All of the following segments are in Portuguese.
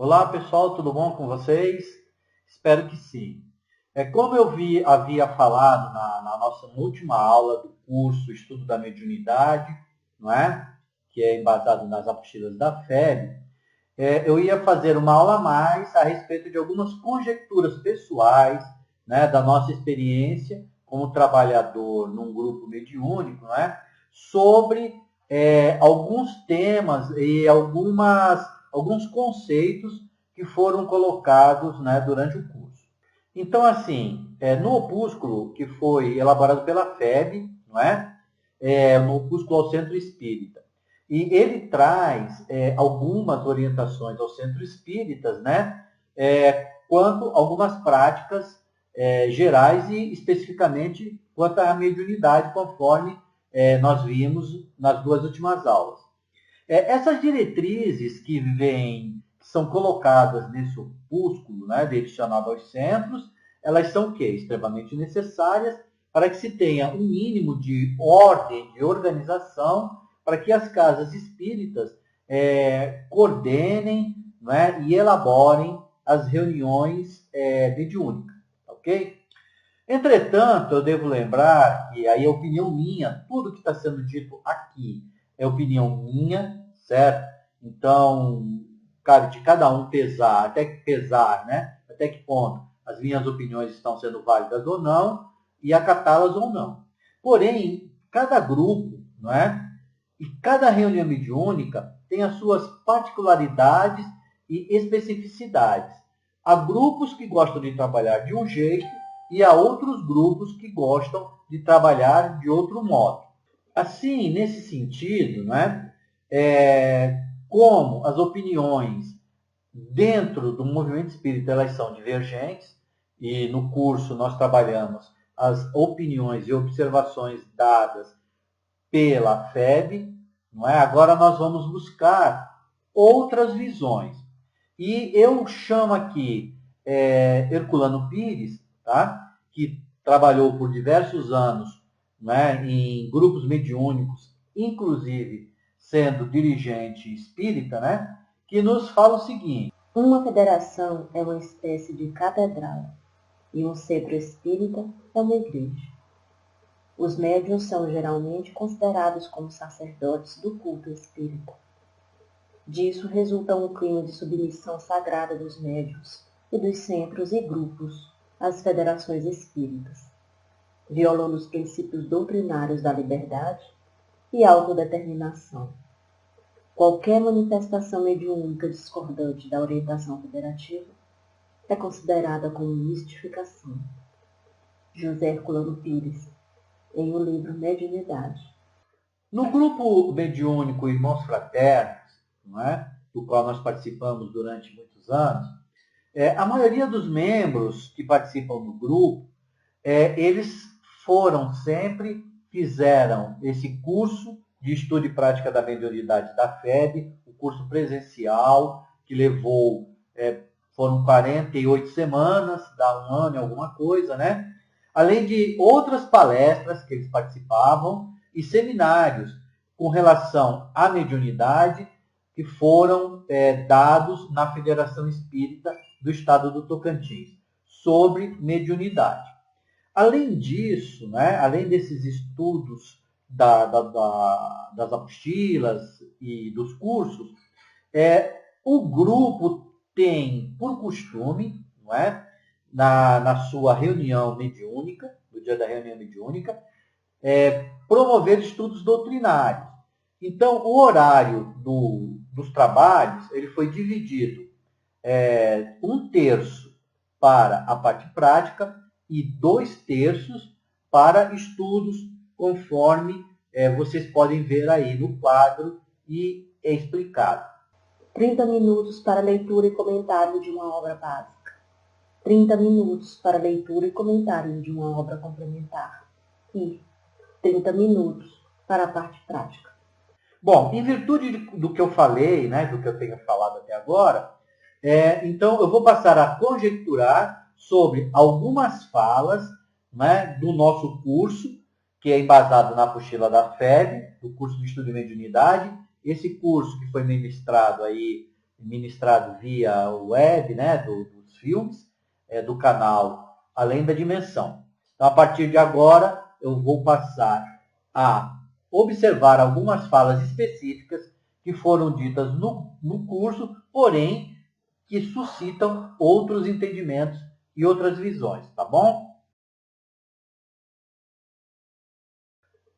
Olá pessoal, tudo bom com vocês? Espero que sim. Como eu havia falado na nossa última aula do curso Estudo da Mediunidade, não é? Que é embasado nas apostilas da FEB, eu ia fazer uma aula a mais a respeito de algumas conjecturas pessoais, né, da nossa experiência como trabalhador num grupo mediúnico, não é? Sobre alguns temas e alguns conceitos que foram colocados, né, durante o curso. Então, assim, no opúsculo que foi elaborado pela FEB, não é? No opúsculo ao Centro Espírita, e ele traz algumas orientações aos centros espíritas, né? Quanto a algumas práticas gerais e especificamente quanto à mediunidade, conforme nós vimos nas duas últimas aulas. Essas diretrizes que são colocadas nesse opúsculo, né, direcionado aos centros, elas são o quê? Extremamente necessárias para que se tenha um mínimo de ordem, de organização, para que as casas espíritas coordenem, né, e elaborem as reuniões mediúnicas, ok? Entretanto, eu devo lembrar que aí é opinião minha, tudo que está sendo dito aqui é opinião minha, certo? Então, cabe de cada um pesar, né? Até que ponto as minhas opiniões estão sendo válidas ou não, e acatá-las ou não. Porém, cada grupo, não é? E cada reunião mediúnica tem as suas particularidades e especificidades. Há grupos que gostam de trabalhar de um jeito e há outros grupos que gostam de trabalhar de outro modo. Assim, nesse sentido, né, como as opiniões dentro do movimento espírita elas são divergentes, e no curso nós trabalhamos as opiniões e observações dadas pela FEB, não é? Agora nós vamos buscar outras visões. E eu chamo aqui Herculano Pires, tá? Que trabalhou por diversos anos, né, em grupos mediúnicos, inclusive sendo dirigente espírita, né, que nos fala o seguinte: Uma federação é uma espécie de catedral e um centro espírita é uma igreja. Os médiuns são geralmente considerados como sacerdotes do culto espírita. Disso resulta um clima de submissão sagrada dos médiuns e dos centros e grupos às federações espíritas, violando os princípios doutrinários da liberdade e autodeterminação. Qualquer manifestação mediúnica discordante da orientação federativa é considerada como mistificação. José Herculano Pires, em o livro Mediunidade. No grupo mediúnico Irmãos Fraternos, não é? Do qual nós participamos durante muitos anos, a maioria dos membros que participam do grupo, eles fizeram esse curso de estudo e prática da mediunidade da FEB, o curso presencial, que levou, foram 48 semanas, dá um ano e alguma coisa, né? Além de outras palestras que eles participavam e seminários com relação à mediunidade que foram dados na Federação Espírita do Estado do Tocantins, sobre mediunidade. Além disso, né, além desses estudos das apostilas e dos cursos, o grupo tem por costume, não é, na sua reunião mediúnica, no dia da reunião mediúnica, promover estudos doutrinários. Então, o horário dos trabalhos ele foi dividido um terço para a parte prática e 2 terços para estudos, conforme vocês podem ver aí no quadro e é explicado. 30 minutos para leitura e comentário de uma obra básica. 30 minutos para leitura e comentário de uma obra complementar. E 30 minutos para a parte prática. Bom, em virtude do que eu falei, né, do que eu tenho falado até agora, então eu vou passar a conjecturar sobre algumas falas, né, do nosso curso, que é embasado na apostila da FEB, do curso de Estudo de Mediunidade. Esse curso que foi ministrado aí ministrado via web, né, dos filmes, do canal Além da Dimensão. Então, a partir de agora, eu vou passar a observar algumas falas específicas que foram ditas no curso, porém, que suscitam outros entendimentos e outras visões, tá bom?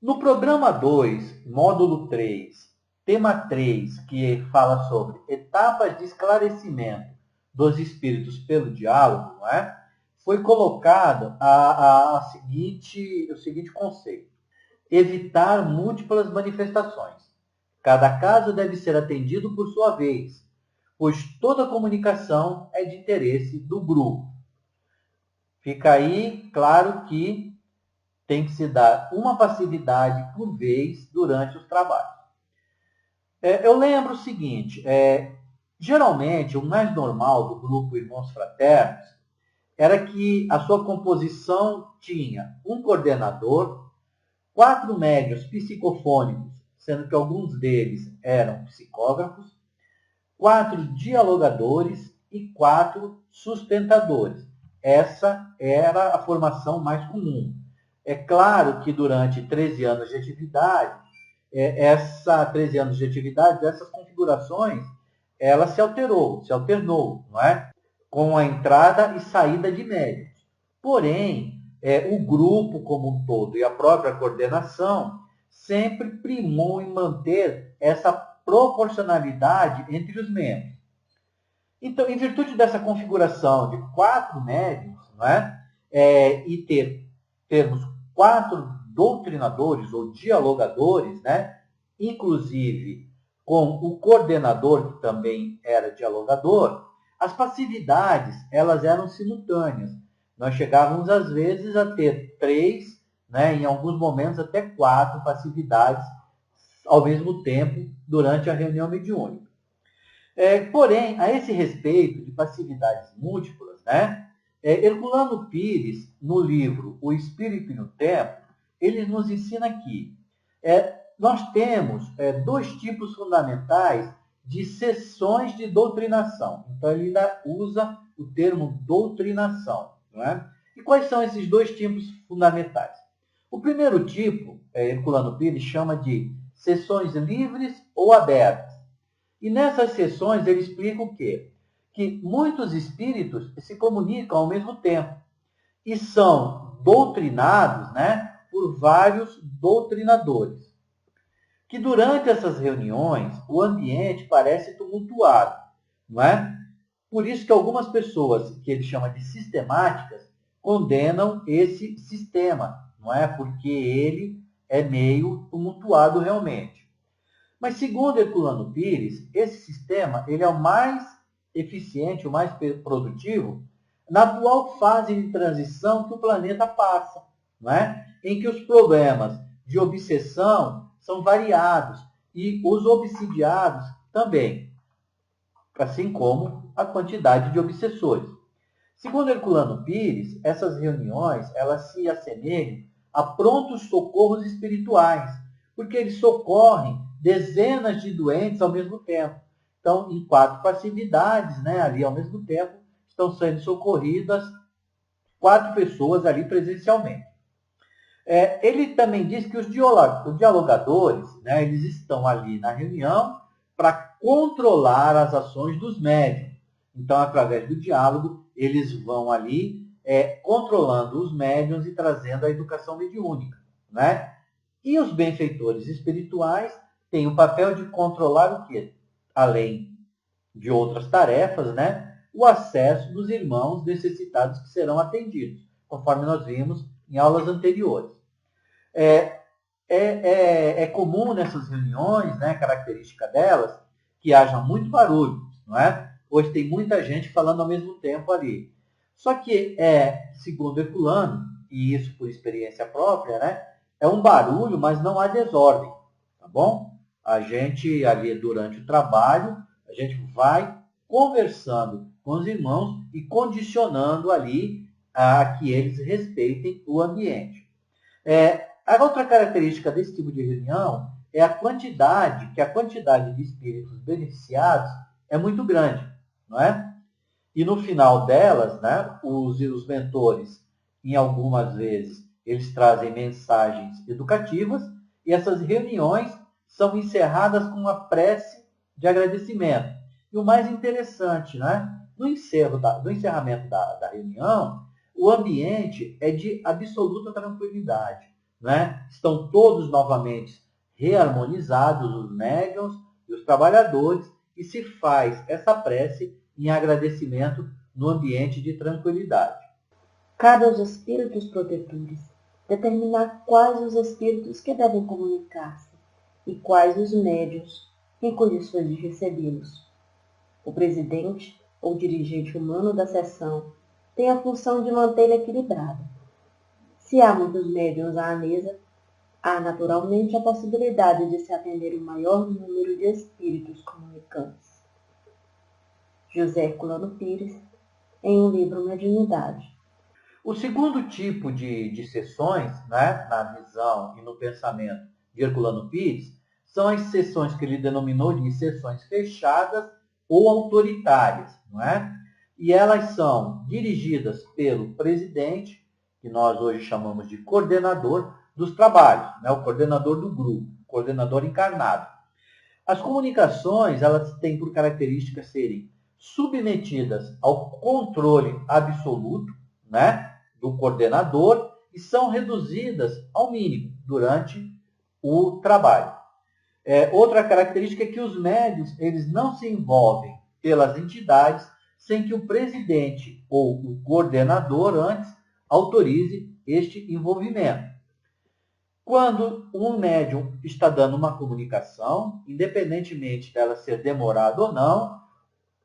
No programa 2, módulo 3, tema 3, que fala sobre etapas de esclarecimento dos espíritos pelo diálogo, não é? Foi colocado o seguinte conceito: evitar múltiplas manifestações. Cada caso deve ser atendido por sua vez, pois toda comunicação é de interesse do grupo. Fica aí claro que tem que se dar uma passividade por vez durante os trabalhos. Eu lembro o seguinte, geralmente o mais normal do grupo Irmãos Fraternos era que a sua composição tinha um coordenador, 4 médiuns psicofônicos, sendo que alguns deles eram psicógrafos, 4 dialogadores e 4 sustentadores. Essa era a formação mais comum. É claro que durante 13 anos de atividade, dessas configurações, ela se alternou, não é? Com a entrada e saída de médiuns. Porém, o grupo como um todo e a própria coordenação sempre primou em manter essa proporcionalidade entre os membros. Então, em virtude dessa configuração de 4 médiuns, não é? E termos 4 doutrinadores ou dialogadores, né? Inclusive com o coordenador, que também era dialogador, as passividades elas eram simultâneas. Nós chegávamos, às vezes, a ter 3, né? Em alguns momentos até 4 passividades ao mesmo tempo durante a reunião mediúnica. Porém, a esse respeito de passividades múltiplas, né, Herculano Pires, no livro O Espírito no Tempo, ele nos ensina que nós temos 2 tipos fundamentais de sessões de doutrinação. Então, ele ainda usa o termo doutrinação. Não é? E quais são esses 2 tipos fundamentais? O primeiro tipo, Herculano Pires chama de sessões livres ou abertas. E nessas sessões ele explica o quê? Que muitos espíritos se comunicam ao mesmo tempo e são doutrinados, né, por vários doutrinadores. Que durante essas reuniões o ambiente parece tumultuado, não é? Por isso que algumas pessoas, que ele chama de sistemáticas, condenam esse sistema, não é? Porque ele é meio tumultuado realmente. Mas, segundo Herculano Pires, esse sistema ele é o mais eficiente, o mais produtivo na atual fase de transição que o planeta passa, não é? Em que os problemas de obsessão são variados e os obsidiados também, assim como a quantidade de obsessores. Segundo Herculano Pires, essas reuniões elas se assemelham a prontos socorros espirituais, porque eles socorrem dezenas de doentes ao mesmo tempo. Então, em 4 passividades, né, ali ao mesmo tempo, estão sendo socorridas 4 pessoas ali presencialmente. Ele também diz que os dialogadores, né, eles estão ali na reunião para controlar as ações dos médiuns. Então, através do diálogo, eles vão ali controlando os médiuns e trazendo a educação mediúnica, né? E os benfeitores espirituais têm o papel de controlar o quê? Além de outras tarefas, né? O acesso dos irmãos necessitados que serão atendidos, conforme nós vimos em aulas anteriores. É comum nessas reuniões, né, característica delas, que haja muito barulho, não é? Hoje tem muita gente falando ao mesmo tempo ali. Só que, segundo Herculano, e isso por experiência própria, né, é um barulho, mas não há desordem, tá bom? A gente ali durante o trabalho, a gente vai conversando com os irmãos e condicionando ali a que eles respeitem o ambiente. A outra característica desse tipo de reunião é a quantidade de espíritos beneficiados é muito grande, não é? E no final delas, né, os mentores, em algumas vezes, eles trazem mensagens educativas e essas reuniões são encerradas com uma prece de agradecimento. E o mais interessante, né, no encerramento da reunião, o ambiente é de absoluta tranquilidade, né? Estão todos novamente reharmonizados, os médiuns e os trabalhadores, e se faz essa prece em agradecimento no ambiente de tranquilidade. Cabe aos espíritos protetores determinar quais os espíritos que devem comunicar-se e quais os médiuns em condições de recebê-los. O presidente ou dirigente humano da sessão tem a função de mantê-la equilibrada. Se há muitos médiuns à mesa, há naturalmente a possibilidade de se atender o maior número de espíritos comunicantes. José Herculano Pires, em um livro Mediunidade. O segundo tipo de sessões, né, na visão e no pensamento de Herculano Pires, são as sessões que ele denominou de sessões fechadas ou autoritárias, não é? E elas são dirigidas pelo presidente, que nós hoje chamamos de coordenador dos trabalhos, né? O coordenador do grupo, coordenador encarnado. As comunicações, elas têm por característica serem submetidas ao controle absoluto, né, do coordenador e são reduzidas ao mínimo durante o trabalho. Outra característica é que os médios eles não se envolvem pelas entidades sem que o presidente ou o coordenador antes autorize este envolvimento. Quando um médium está dando uma comunicação, independentemente dela ser demorada ou não,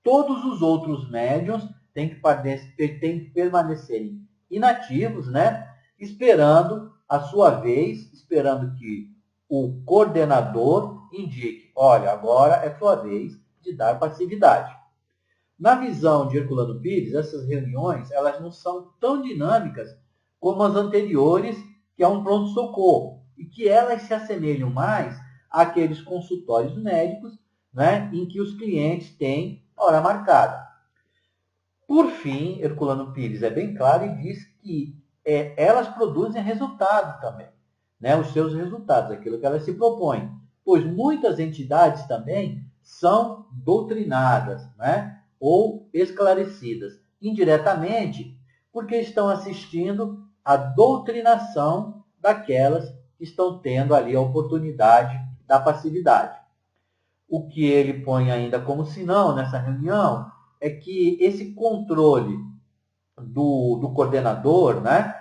todos os outros médiums têm que permanecerem inativos, né? Esperando a sua vez, esperando que o coordenador indique, olha, agora é sua vez de dar passividade. Na visão de Herculano Pires, essas reuniões elas não são tão dinâmicas como as anteriores, que é um pronto-socorro, e que elas se assemelham mais àqueles consultórios médicos, né, em que os clientes têm hora marcada. Por fim, Herculano Pires é bem claro e diz que elas produzem resultado também, né, os seus resultados, aquilo que elas se propõem, pois muitas entidades também são doutrinadas, né, ou esclarecidas indiretamente, porque estão assistindo à doutrinação daquelas que estão tendo ali a oportunidade da passividade. O que ele põe ainda como sinal nessa reunião é que esse controle do coordenador, né,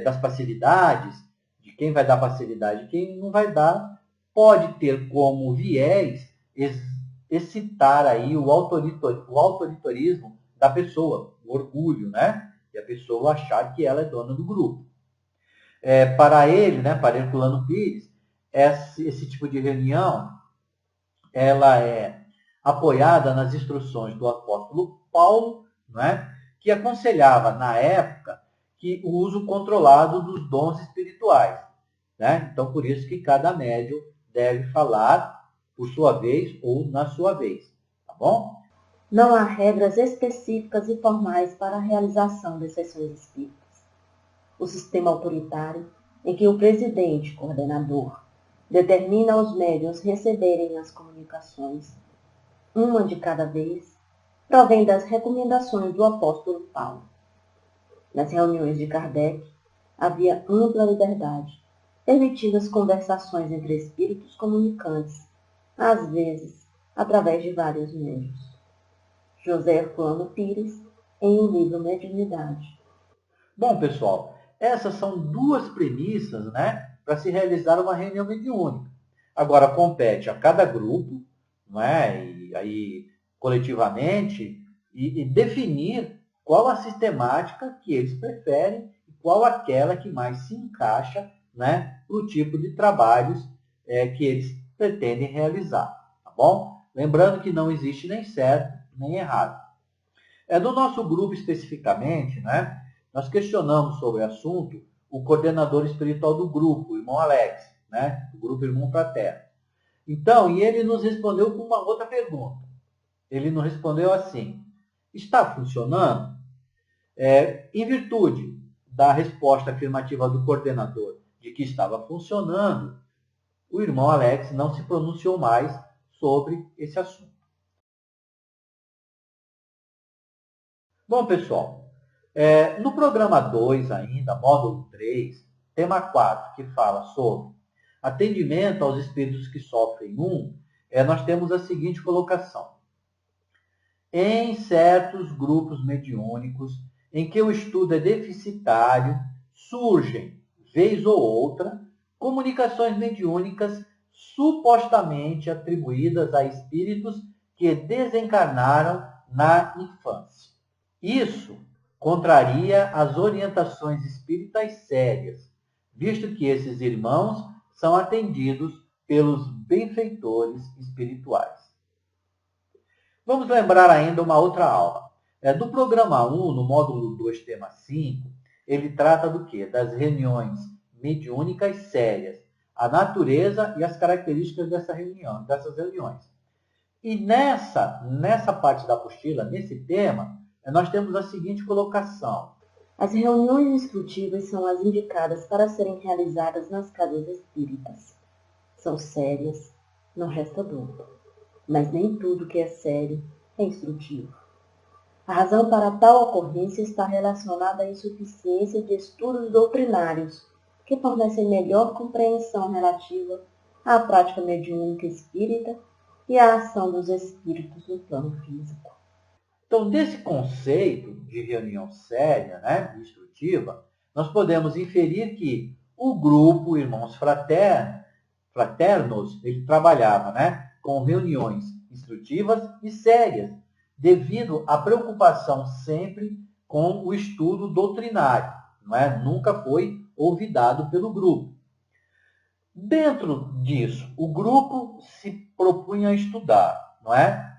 das passividades, de quem vai dar passividade e quem não vai dar, pode ter como viés excitar aí o autoritarismo da pessoa, o orgulho, né? E a pessoa achar que ela é dona do grupo. Para ele, né, para Herculano Pires, esse tipo de reunião ela é apoiada nas instruções do apóstolo Paulo, né, que aconselhava na época que o uso controlado dos dons espirituais, né? Então, por isso que cada médium deve falar por sua vez ou na sua vez, tá bom? Não há regras específicas e formais para a realização das sessões espíritas. O sistema autoritário, em que o presidente, coordenador, determina aos médiuns receberem as comunicações, uma de cada vez, provém das recomendações do apóstolo Paulo. Nas reuniões de Kardec, havia ampla liberdade, permitindo as conversações entre espíritos comunicantes, às vezes através de vários médiuns. José Herculano Pires, em um livro Mediunidade. Bom, pessoal, essas são duas premissas, né, para se realizar uma reunião mediúnica. Agora, compete a cada grupo, não é, e aí coletivamente, e definir qual a sistemática que eles preferem e qual aquela que mais se encaixa, né, para o tipo de trabalhos que eles pretendem realizar, tá bom? Lembrando que não existe nem certo nem errado. Do nosso grupo especificamente, né, nós questionamos sobre o assunto o coordenador espiritual do grupo, o irmão Alex, né, do grupo Irmão Fraterno. Então, e ele nos respondeu com uma outra pergunta. ele nos respondeu assim: está funcionando? Em virtude da resposta afirmativa do coordenador de que estava funcionando, o irmão Alex não se pronunciou mais sobre esse assunto. Bom, pessoal, no programa 2 ainda, módulo 3, tema 4, que fala sobre atendimento aos espíritos que sofrem nós temos a seguinte colocação. Em certos grupos mediúnicos em que o estudo é deficitário, surgem, vez ou outra, comunicações mediúnicas supostamente atribuídas a espíritos que desencarnaram na infância. Isso contraria as orientações espíritas sérias, visto que esses irmãos são atendidos pelos benfeitores espirituais. Vamos lembrar ainda uma outra aula. Do programa 1, no módulo 2, tema 5, ele trata do quê? Das reuniões mediúnicas sérias, a natureza e as características dessas reuniões. E nessa parte da apostila, nesse tema, nós temos a seguinte colocação. As reuniões instrutivas são as indicadas para serem realizadas nas casas espíritas. São sérias, não resta dúvida. Mas nem tudo que é sério é instrutivo. A razão para tal ocorrência está relacionada à insuficiência de estudos doutrinários, que fornecem melhor compreensão relativa à prática mediúnica espírita e à ação dos espíritos no plano físico. Então, desse conceito de reunião séria, instrutiva, nós podemos inferir que o grupo Irmãos Fraternos, ele trabalhava, com reuniões instrutivas e sérias, devido à preocupação sempre com o estudo doutrinário, Nunca foi olvidado pelo grupo. Dentro disso, o grupo se propunha a estudar,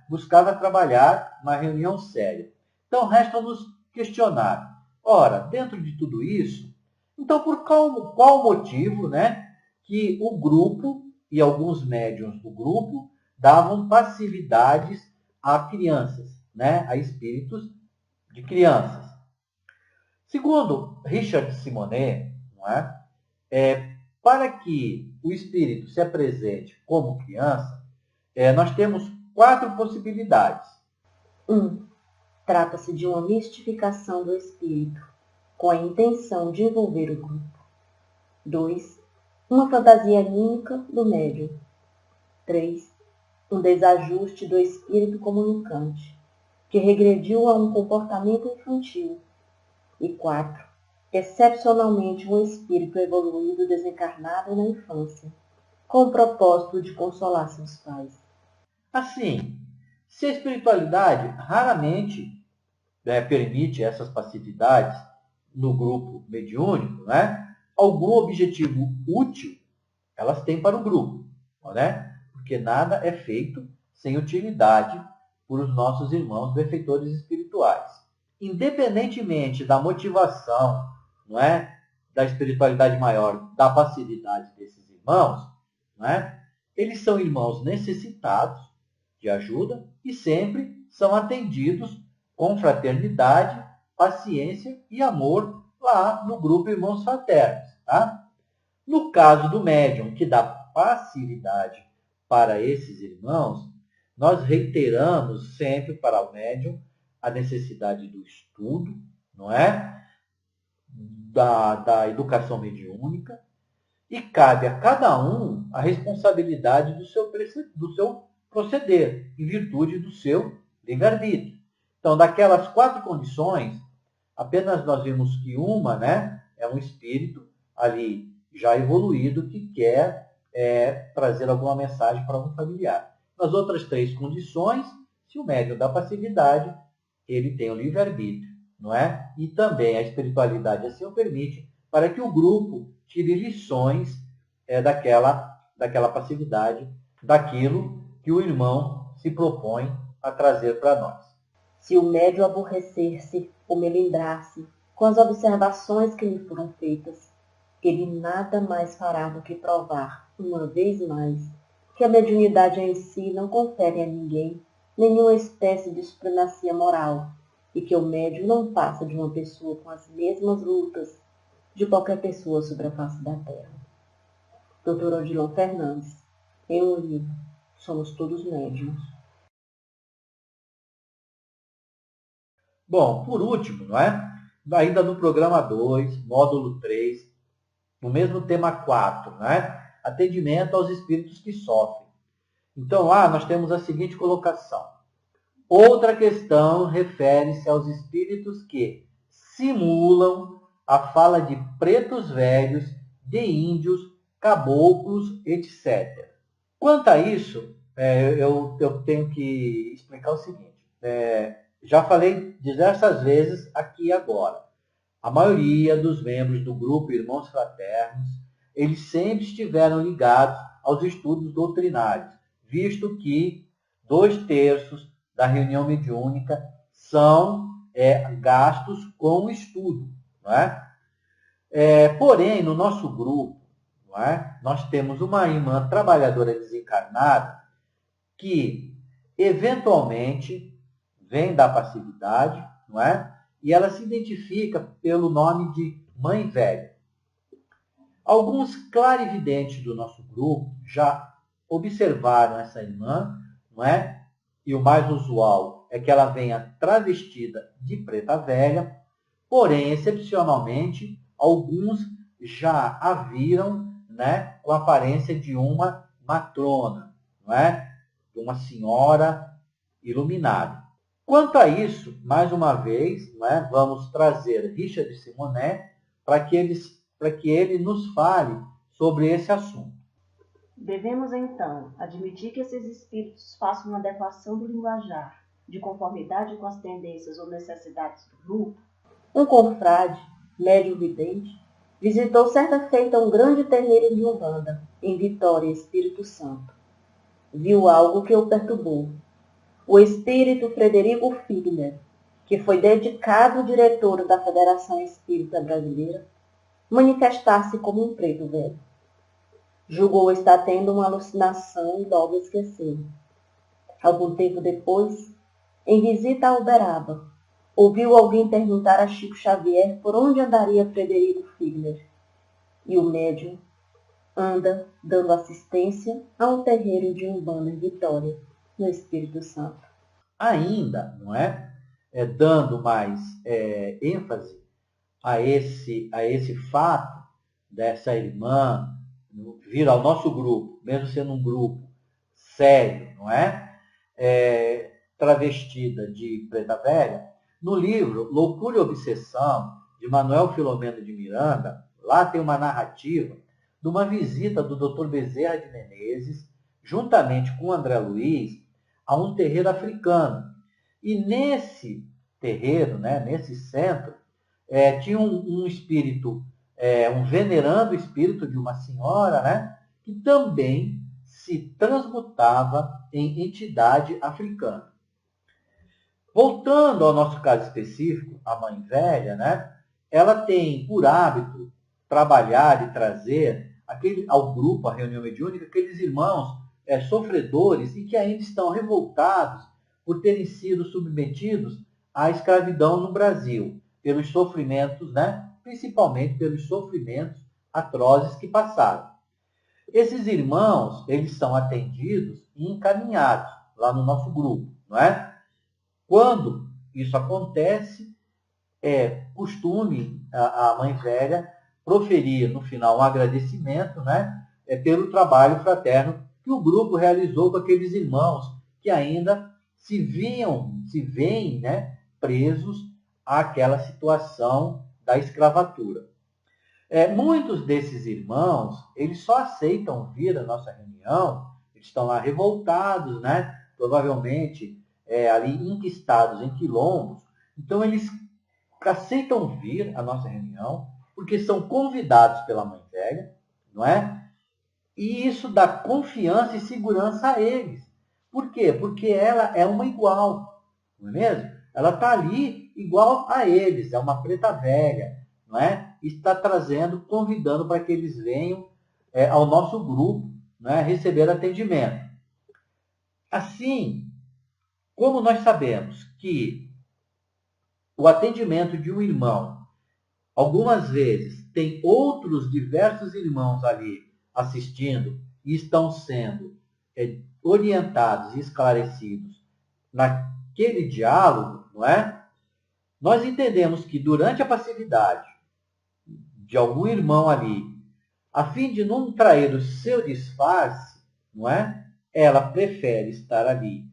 buscava trabalhar na reunião séria. Então, resta-nos questionar. Ora, dentro de tudo isso, então por qual motivo, que o grupo e alguns médiuns do grupo davam passividades a crianças, a espíritos de crianças? Segundo Richard Simonet, para que o espírito se apresente como criança, nós temos 4 possibilidades. 1. Trata-se de uma mistificação do espírito, com a intenção de envolver o grupo. 2. Uma fantasia anímica do médium. 3. Um desajuste do espírito comunicante, que regrediu a um comportamento infantil. E 4. Excepcionalmente um espírito evoluído desencarnado na infância, com o propósito de consolar seus pais. Assim, se a espiritualidade raramente permite essas passividades no grupo mediúnico, algum objetivo útil elas têm para o grupo, porque nada é feito sem utilidade por os nossos irmãos benfeitores espirituais. Independentemente da motivação, da espiritualidade maior, da passividade desses irmãos, eles são irmãos necessitados de ajuda e sempre são atendidos com fraternidade, paciência e amor lá no grupo Irmãos Fraternos. No caso do médium que dá passividade para esses irmãos, nós reiteramos sempre para o médium a necessidade do estudo, da educação mediúnica, e cabe a cada um a responsabilidade do seu proceder, em virtude do seu livre-arbítrio. Então, daquelas 4 condições, apenas nós vimos que uma é um espírito ali já evoluído que quer trazer alguma mensagem para um familiar. Nas outras 3 condições, se o médium da passividade, ele tem o livre-arbítrio, E também a espiritualidade assim o permite, para que o grupo tire lições daquela passividade, daquilo que o irmão se propõe a trazer para nós. Se o médium aborrecer-se ou melindrar-se com as observações que lhe foram feitas, ele nada mais fará do que provar, uma vez mais, que a mediunidade em si não confere a ninguém nenhuma espécie de supremacia moral, e que o médium não passa de uma pessoa com as mesmas lutas de qualquer pessoa sobre a face da Terra. Dr. Odilon Fernandes, em um livro, Somos Todos Médiuns. Bom, por último, não é? Ainda no programa 2, módulo 3, no mesmo tema 4, né? Atendimento aos espíritos que sofrem. Então, lá nós temos a seguinte colocação. Outra questão refere-se aos espíritos que simulam a fala de pretos velhos, de índios, caboclos, etc. Quanto a isso, eu tenho que explicar o seguinte. Já falei diversas vezes aqui e agora. A maioria dos membros do grupo Irmãos Fraternos, eles sempre estiveram ligados aos estudos doutrinários, visto que 2/3 da reunião mediúnica são gastos com o estudo. Não é? Porém, no nosso grupo, não é? Nós temos uma irmã trabalhadora desencarnada que, eventualmente, vem da passividade, não é? E ela se identifica pelo nome de Mãe Velha. Alguns clarividentes do nosso grupo já observaram essa irmã, não é? E o mais usual é que ela venha travestida de preta velha, porém, excepcionalmente, alguns já a viram, né, com a aparência de uma matrona, não é? De uma senhora iluminada. Quanto a isso, mais uma vez, não é, vamos trazer Richard Simonet para que ele nos fale sobre esse assunto. Devemos, então, admitir que esses espíritos façam uma adequação do linguajar, de conformidade com as tendências ou necessidades do grupo? Um confrade, médium vidente, visitou certa feita um grande terreiro de Umbanda, em Vitória, Espírito Santo. Viu algo que o perturbou. O espírito Frederico Figner, que foi dedicado diretor da Federação Espírita Brasileira, manifestar-se como um preto velho. Julgou estar tendo uma alucinação e logo esqueceu. Algum tempo depois, em visita a Uberaba, ouviu alguém perguntar a Chico Xavier por onde andaria Frederico Figner. E o médium anda dando assistência a um terreiro de Umbanda em Vitória, no Espírito Santo. Ainda, não é? Dando mais ênfase a esse fato dessa irmã vir ao nosso grupo, mesmo sendo um grupo sério, não é? Travestida de preta velha, no livro Loucura e Obsessão, de Manuel Filomeno de Miranda, lá tem uma narrativa de uma visita do Dr. Bezerra de Menezes, juntamente com André Luiz, a um terreiro africano. E nesse terreiro, né, nesse centro, tinha um espírito, um venerando espírito de uma senhora, né, que também se transmutava em entidade africana. Voltando ao nosso caso específico, a Mãe Velha, né, ela tem por hábito trabalhar e trazer ao grupo, à reunião mediúnica, aqueles irmãos sofredores e que ainda estão revoltados por terem sido submetidos à escravidão no Brasil, pelos sofrimentos, né, principalmente pelos sofrimentos atrozes que passaram. Esses irmãos, eles são atendidos e encaminhados lá no nosso grupo, não é? Quando isso acontece, é costume a Mãe Velha proferir no final um agradecimento, né, pelo trabalho fraterno que o grupo realizou com aqueles irmãos que ainda se veem, né, presos àquela situação da escravatura. Muitos desses irmãos, eles só aceitam vir à nossa reunião, eles estão lá revoltados, né, provavelmente ali enquistados em quilombos, então eles aceitam vir à nossa reunião, porque são convidados pela Mãe Velha, não é? E isso dá confiança e segurança a eles. Por quê? Porque ela é uma igual, não é mesmo? Ela está ali igual a eles, é uma preta velha, não é? E está trazendo, convidando para que eles venham ao nosso grupo, não é? Receber atendimento. Assim, Como nós sabemos que o atendimento de um irmão, algumas vezes, tem outros diversos irmãos ali assistindo e estão sendo orientados e esclarecidos naquele diálogo, não é? Nós entendemos que durante a passividade de algum irmão ali, a fim de não trair o seu disfarce, não é? Ela prefere estar ali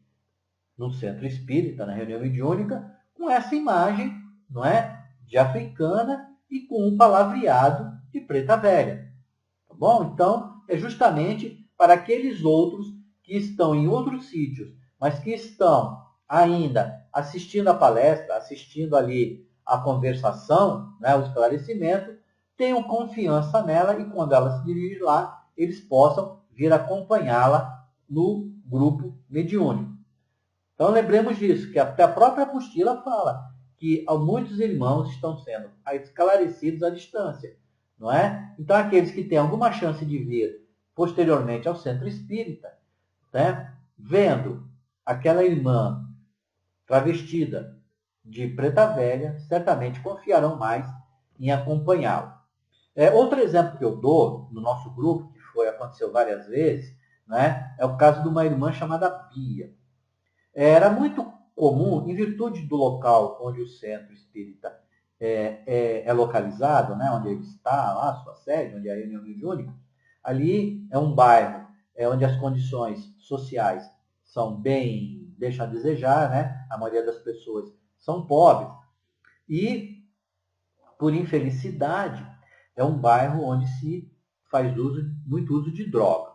no centro espírita, na reunião mediúnica, com essa imagem, não é? De africana e com um palavreado de preta velha. Tá bom? Então, é justamente para aqueles outros que estão em outros sítios, mas que estão ainda assistindo a palestra, assistindo ali a conversação, né, o esclarecimento, tenham confiança nela e quando ela se dirige lá, eles possam vir acompanhá-la no grupo mediúnico. Então lembremos disso, que até a própria apostila fala que muitos irmãos estão sendo esclarecidos à distância, não é? Então aqueles que têm alguma chance de vir posteriormente ao centro espírita, né, vendo aquela irmã travestida de preta velha, certamente confiarão mais em acompanhá-lo. Outro exemplo que eu dou no nosso grupo, que aconteceu várias vezes, né, é o caso de uma irmã chamada Pia. Era muito comum, em virtude do local onde o centro espírita é localizado, né, onde ele está, lá, sua sede, onde é a reunião mediúnica, ali é um bairro onde as condições sociais são bem, deixam a desejar, né? A maioria das pessoas são pobres. E, por infelicidade, é um bairro onde se faz muito uso de droga.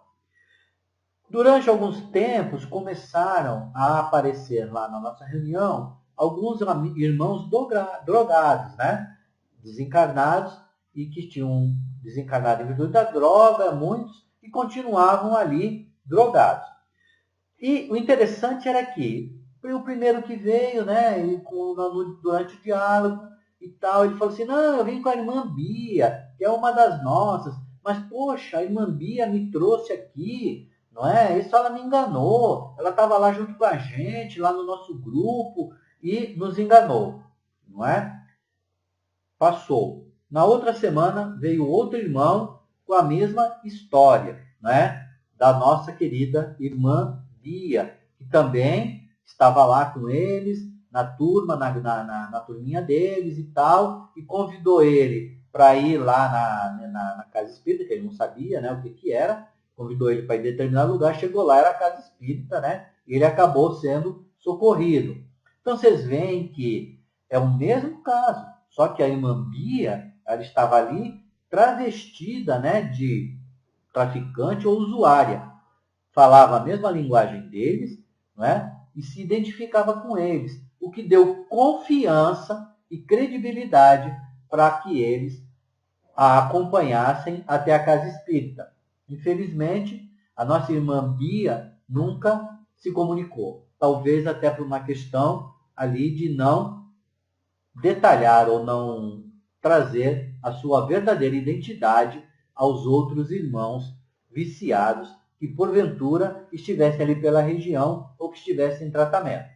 Durante alguns tempos, começaram a aparecer lá na nossa reunião alguns irmãos drogados, né? Desencarnados e que tinham desencarnado em virtude da droga, muitos, e continuavam ali drogados. E o interessante era que o primeiro que veio, né, durante o diálogo e tal, ele falou assim, não, eu vim com a irmã Bia, que é uma das nossas, mas, poxa, a irmã Bia me trouxe aqui, não é? Isso ela me enganou, ela estava lá junto com a gente, lá no nosso grupo, e nos enganou, não é? Passou. Na outra semana veio outro irmão com a mesma história, né? Da nossa querida irmã Bia, que também estava lá com eles, na turma, na turminha deles e tal, e convidou ele para ir lá na casa espírita, que ele não sabia, né, o que era, convidou ele para ir em determinado lugar, chegou lá, era a casa espírita, né? E ele acabou sendo socorrido. Então vocês veem que é o mesmo caso, só que a irmã Bia, ela estava ali travestida, né, de traficante ou usuária. Falava a mesma linguagem deles, não é? E se identificava com eles, o que deu confiança e credibilidade para que eles a acompanhassem até a casa espírita. Infelizmente, a nossa irmã Bia nunca se comunicou. Talvez até por uma questão ali de não detalhar ou não trazer a sua verdadeira identidade aos outros irmãos viciados que porventura estivessem ali pela região ou que estivessem em tratamento.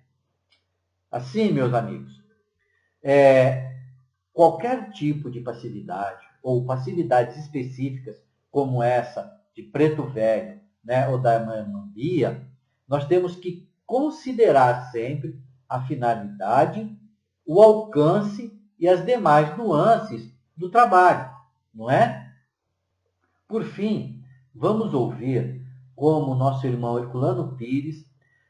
Assim, meus amigos, qualquer tipo de passividade ou passividades específicas como essa de preto velho, né, ou da irmã Bia, nós temos que considerar sempre a finalidade, o alcance e as demais nuances do trabalho, não é? Por fim, vamos ouvir como nosso irmão Herculano Pires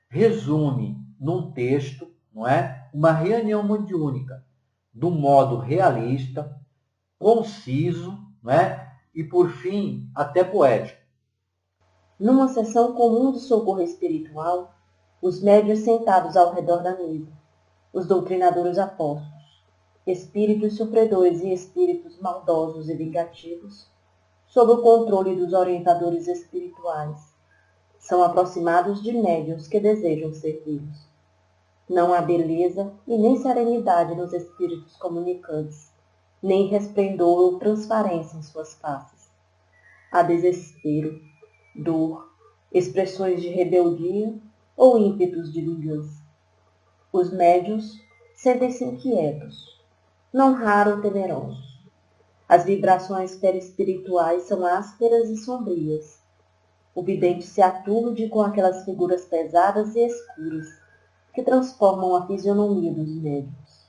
resume num texto, não é? Uma reunião mediúnica, do modo realista, conciso, não é? E por fim, até poético. Numa sessão comum de socorro espiritual, os médiuns sentados ao redor da mesa, os doutrinadores apóstolos, espíritos sofredores e espíritos maldosos e vingativos, sob o controle dos orientadores espirituais, são aproximados de médiuns que desejam servi-los. Não há beleza e nem serenidade nos espíritos comunicantes, nem resplendor ou transparência em suas faces. Há desespero, dor, expressões de rebeldia ou ímpetos de vingança. Os médiuns sentem-se inquietos, não raro temerosos. As vibrações perispirituais são ásperas e sombrias. O vidente se aturde com aquelas figuras pesadas e escuras que transformam a fisionomia dos médiuns.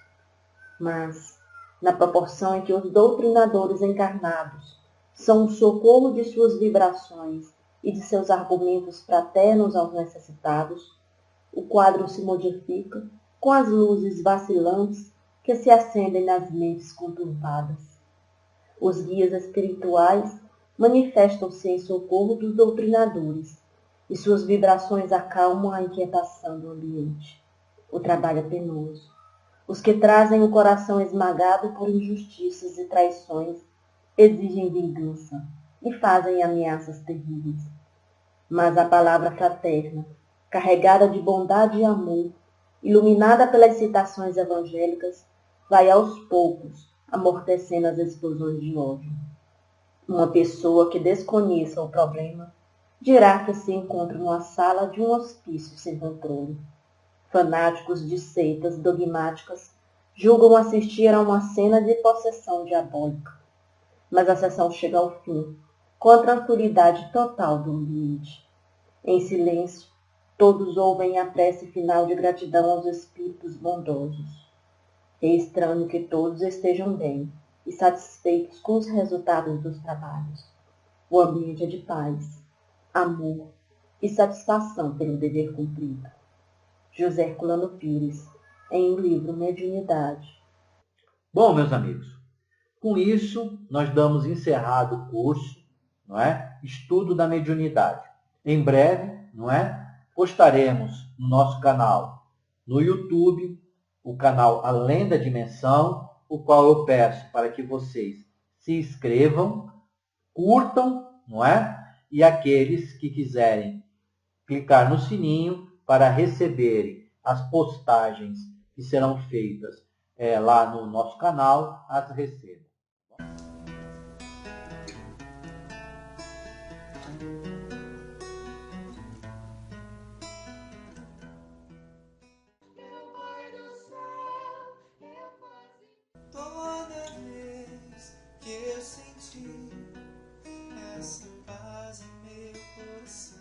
Mas, na proporção em que os doutrinadores encarnados são o socorro de suas vibrações e de seus argumentos fraternos aos necessitados, o quadro se modifica com as luzes vacilantes que se acendem nas mentes conturbadas. Os guias espirituais manifestam-se em socorro dos doutrinadores, e suas vibrações acalmam a inquietação do ambiente. O trabalho é penoso. Os que trazem o coração esmagado por injustiças e traições exigem vingança e fazem ameaças terríveis. Mas a palavra fraterna, carregada de bondade e amor, iluminada pelas citações evangélicas, vai aos poucos amortecendo as explosões de ódio. Uma pessoa que desconheça o problema dirá que se encontra numa sala de um hospício sem controle. Fanáticos de seitas dogmáticas julgam assistir a uma cena de possessão diabólica. Mas a sessão chega ao fim, com a tranquilidade total do ambiente. Em silêncio, todos ouvem a prece final de gratidão aos espíritos bondosos. É estranho que todos estejam bem e satisfeitos com os resultados dos trabalhos. O ambiente é de paz, amor e satisfação pelo dever cumprido. José Herculano Pires, em o livro Mediunidade. Bom, meus amigos, com isso nós damos encerrado o curso, não é? Estudo da mediunidade. Em breve, não é? Postaremos no nosso canal no YouTube, o canal Além da Dimensão, o qual eu peço para que vocês se inscrevam, curtam, não é? E aqueles que quiserem clicar no sininho para receberem as postagens que serão feitas lá no nosso canal, as recebam. Toda vez que eu senti essa paz em meu coração.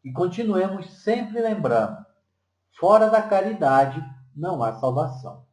E continuemos sempre lembrando, fora da caridade não há salvação.